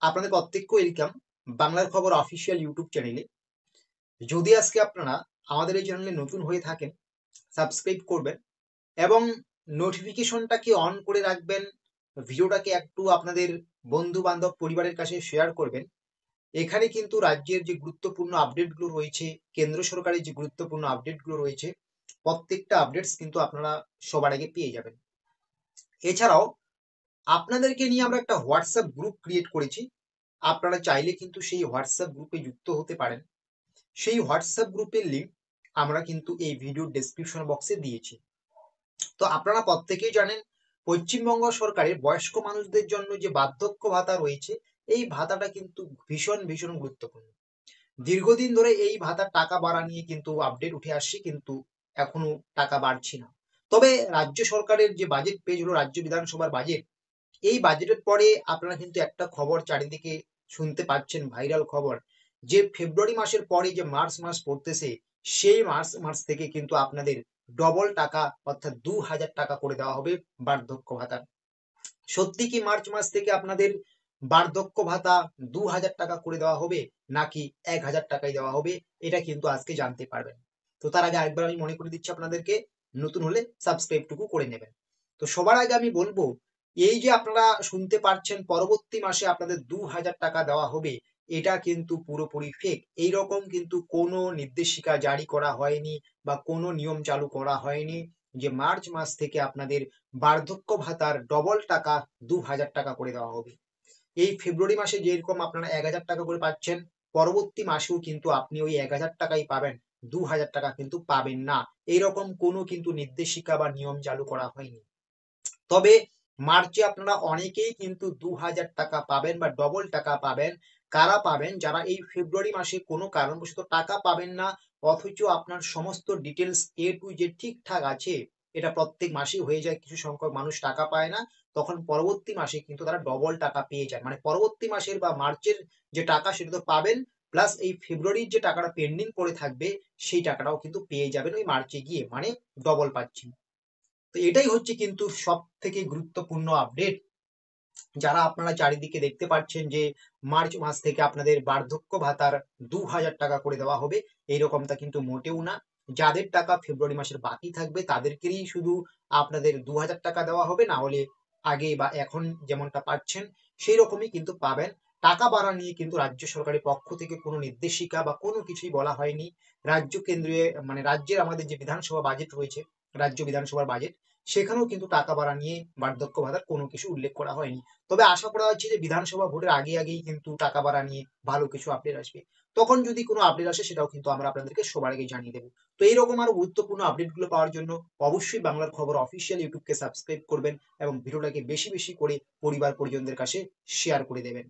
আপনাদের প্রত্যেককে ওয়েলকাম বাংলার খবর অফিসিয়াল ইউটিউব চ্যানেলে। যদি আজকে আপনারা আমাদের এই চ্যানেলে নতুন হয়ে থাকেন, সাবস্ক্রাইব করবেন এবং নোটিফিকেশনটাকে অন করে রাখবেন। ভিডিওটাকে একটু আপনাদের বন্ধু বান্ধব পরিবারের কাছে শেয়ার করবেন। এখানে কিন্তু রাজ্যের যে গুরুত্বপূর্ণ আপডেটগুলো রয়েছে, কেন্দ্র সরকারের যে গুরুত্বপূর্ণ আপডেটগুলো রয়েছে, প্রত্যেকটা আপডেটস কিন্তু আপনারা সবার আগে পেয়ে যাবেন। এছাড়াও আপনাদেরকে নিয়ে আমরা একটা হোয়াটসঅ্যাপ গ্রুপ ক্রিয়েট করেছি। আপনারা চাইলে কিন্তু সেই হোয়াটসঅ্যাপ গ্রুপে যুক্ত হতে পারেন। সেই হোয়াটসঅ্যাপ গ্রুপের লিঙ্ক আমরা কিন্তু এই ভিডিওর ডেসক্রিপশন বক্সে দিয়েছি। তো আপনারা প্রত্যেকেই জানেন, পশ্চিমবঙ্গ সরকারের বয়স্ক মানুষদের জন্য যে বার্ধক্য ভাতা রয়েছে, এই ভাতাটা কিন্তু ভীষণ ভীষণ গুরুত্বপূর্ণ। দীর্ঘদিন ধরে এই ভাতার টাকা বাড়া নিয়ে কিন্তু আপডেট উঠে আসছে, কিন্তু এখনো টাকা বাড়ছে না। তবে রাজ্য সরকারের যে বাজেট পেশ হলো, রাজ্য বিধানসভার বাজেট, এই বাজেটের পরে আপনারা কিন্তু একটা খবর চারিদিকে শুনতে পাচ্ছেন, ভাইরাল খবর, যে ফেব্রুয়ারি মাসের পরে যে মার্চ মাস পড়তেছে, সেই মার্চ মাস থেকে কিন্তু আপনাদের ডবল টাকা অর্থাৎ 2000 টাকা করে দেওয়া হবে বার্ধক্য ভাতা। সত্যি কি মার্চ মাস থেকে আপনাদের বার্ধক্য ভাতা 2000 টাকা করে দেওয়া হবে, নাকি 1000 টাকাই দেওয়া হবে? এটা কিন্তু আজকে জানতে পারবেন। তো তার আগে আরেকবার আমি মনে করে দিচ্ছি আপনাদেরকে, নতুন হলে সাবস্ক্রাইবটুকু করে নেবেন। তো সবার আগে আমি বলবো, এই যে আপনারা শুনতে পাচ্ছেন পরবর্তী মাসে আপনাদের 2000 টাকা দেওয়া হবে, এটা কিন্তু পুরোপুরি ফেক। এইরকম কিন্তু কোনো নির্দেশিকা জারি করা হয়নি বা কোনো নিয়ম চালু করা হয়নি যে মার্চ মাস থেকে আপনাদের বার্ধক্য ভাতার ডবল টাকা 2000 টাকা করে দেওয়া হবে। এই ফেব্রুয়ারি মাসে যেরকম আপনারা 1000 টাকা করে পাচ্ছেন, পরবর্তী মাসেও কিন্তু আপনি ওই 1000 টাকাই পাবেন, 2000 টাকা কিন্তু পাবেন না। এইরকম কোনো কিন্তু নির্দেশিকা বা নিয়ম চালু করা হয়নি। তবে মার্চে আপনারা অনেকেই কিন্তু 2000 টাকা পাবেন বা ডবল টাকা পাবেন। কারা পাবেন? যারা এই ফেব্রুয়ারি মাসে কোনো কারণবশত টাকা পাবেন না, অথচ আপনার সমস্ত ডিটেলস এ টু জেড ঠিকঠাক আছে। এটা প্রত্যেক মাসেই হয়ে যায়, কিছু সংখ্যক মানুষ টাকা পায় না, তখন পরবর্তী মাসে কিন্তু তারা ডবল টাকা পেয়ে যায়। মানে পরবর্তী মাসের বা মার্চের যে টাকা সেটা তো পাবেন, প্লাস এই ফেব্রুয়ারির যে টাকাটা পেন্ডিং করে থাকবে, সেই টাকাটাও কিন্তু পেয়ে যাবেন ওই মার্চে গিয়ে, মানে ডবল পাচ্ছেন। তো এটাই হচ্ছে কিন্তু সব থেকে গুরুত্বপূর্ণ আপডেট। যারা আপনারা চারিদিকে দেখতে পাচ্ছেন যে মার্চ মাস থেকে আপনাদের বার্ধক্য ভাতার 2000 টাকা করে দেওয়া হবে, এইরকমটা কিন্তু মোটেও না। যাদের টাকা ফেব্রুয়ারি মাসের বাকি থাকবে তাদেরকেই শুধু আপনাদের 2000 টাকা দেওয়া হবে, না হলে আগে বা এখন যেমনটা পাচ্ছেন সেই রকমই কিন্তু পাবেন। টাকা বাড়া নিয়ে কিন্তু রাজ্য সরকারের পক্ষ থেকে কোনো নির্দেশিকা বা কোনো কিছুই বলা হয়নি। রাজ্য কেন্দ্রীয় মানে রাজ্যের আমাদের যে বিধানসভা বাজেট রয়েছে, রাজ্য বিধানসভার বাজেট, সেখানেও কিন্তু টাকা বাড়া নিয়ে বার্ধক্য ভাতার কোনো কিছু উল্লেখ করা হয়নি। তবে আশা করা হচ্ছে যে বিধানসভা ভোটের আগেই কিন্তু টাকা বাড়া নিয়ে ভালো কিছু আপডেট আসবে। তখন যদি কোনো আপডেট আসে সেটাও কিন্তু আমরা আপনাদেরকে সবার আগে জানিয়ে দেবো। তো এইরকম আরো গুরুত্বপূর্ণ আপডেটগুলো পাওয়ার জন্য অবশ্যই বাংলার খবর অফিসিয়াল ইউটিউবকে সাবস্ক্রাইব করবেন এবং ভিডিওটাকে বেশি বেশি করে পরিবার পরিজনদের কাছে শেয়ার করে দেবেন।